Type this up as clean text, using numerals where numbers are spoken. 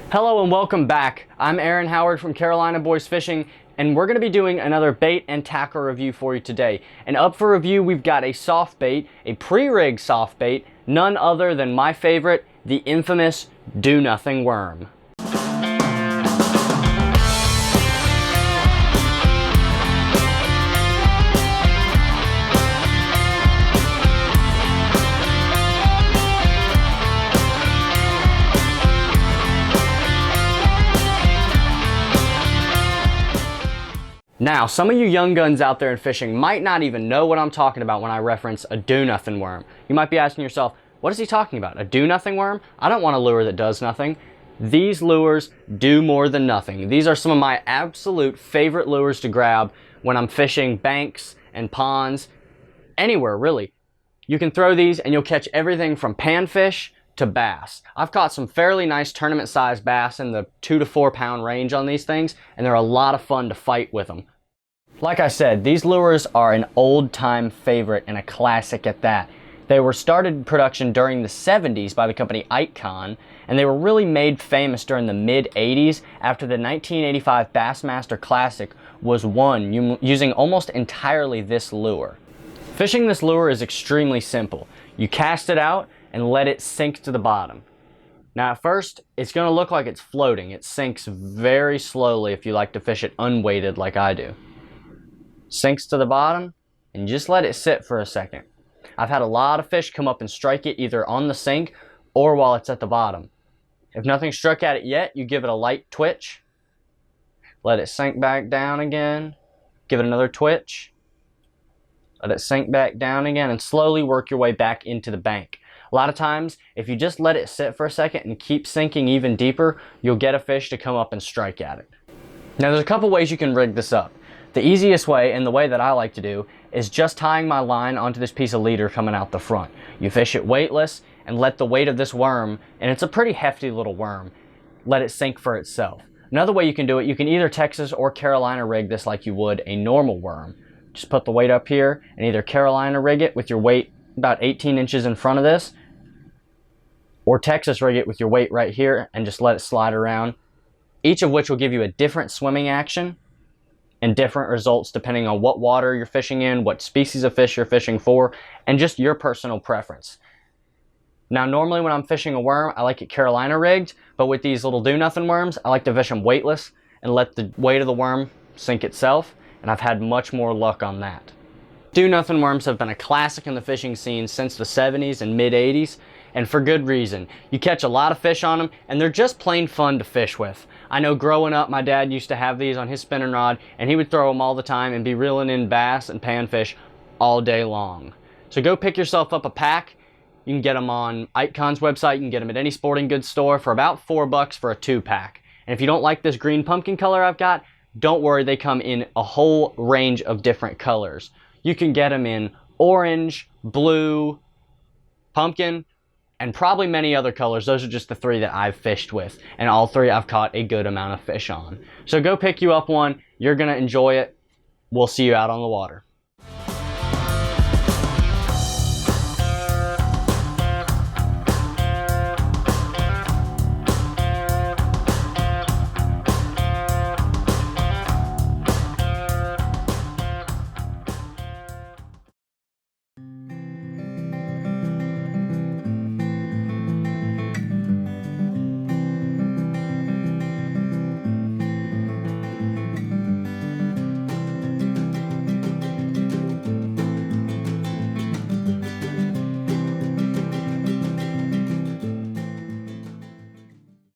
Hello and welcome back. I'm Aaron Howard from Carolina Boys Fishing, and we're going to be doing another bait and tackle review for you today. And up for review, we've got a soft bait, a pre-rigged soft bait, none other than my favorite, the infamous Do Nothing Worm. Now, some of you young guns out there in fishing might not even know what I'm talking about when I reference a do-nothing worm. You might be asking yourself, what is he talking about? A do-nothing worm? I don't want a lure that does nothing. These lures do more than nothing. These are some of my absolute favorite lures to grab when I'm fishing banks and ponds, anywhere really. You can throw these and you'll catch everything from panfish to bass. I've caught some fairly nice tournament sized bass in the 2 to 4 pound range on these things, and they're a lot of fun to fight with them. Like I said, these lures are an old time favorite and a classic at that. They were started in production during the 70s by the company Icon, and they were really made famous during the mid 80s after the 1985 Bassmaster Classic was won using almost entirely this lure. Fishing this lure is extremely simple. You cast it out and let it sink to the bottom. Now at first, it's going to look like it's floating. It sinks very slowly if you like to fish it unweighted like I do. Sinks to the bottom and just let it sit for a second. I've had a lot of fish come up and strike it either on the sink or while it's at the bottom. If nothing struck at it yet, you give it a light twitch. Let it sink back down again. Give it another twitch. Let it sink back down again and slowly work your way back into the bank. A lot of times, if you just let it sit for a second and keep sinking even deeper, you'll get a fish to come up and strike at it. Now there's a couple ways you can rig this up. The easiest way, and the way that I like to do, is just tying my line onto this piece of leader coming out the front. You fish it weightless and let the weight of this worm, and it's a pretty hefty little worm, let it sink for itself. Another way you can do it, you can either Texas or Carolina rig this like you would a normal worm. Just put the weight up here and either Carolina rig it with your weight about 18 inches in front of this, or Texas rig it with your weight right here and just let it slide around, each of which will give you a different swimming action and different results depending on what water you're fishing in, what species of fish you're fishing for, and just your personal preference. Now normally when I'm fishing a worm, I like it Carolina rigged, but with these little do-nothing worms, I like to fish them weightless and let the weight of the worm sink itself, and I've had much more luck on that. Do-nothing worms have been a classic in the fishing scene since the 70s and mid-80s, and for good reason. You catch a lot of fish on them, and they're just plain fun to fish with. I know growing up, my dad used to have these on his spinning rod, and he would throw them all the time and be reeling in bass and panfish all day long. So go pick yourself up a pack. You can get them on Icon's website. You can get them at any sporting goods store for about $4 for a 2-pack. And if you don't like this green pumpkin color I've got, don't worry, they come in a whole range of different colors. You can get them in orange, blue, pumpkin, and probably many other colors. Those are just the 3 that I've fished with, and all 3 I've caught a good amount of fish on. So go pick you up one. You're going to enjoy it. We'll see you out on the water.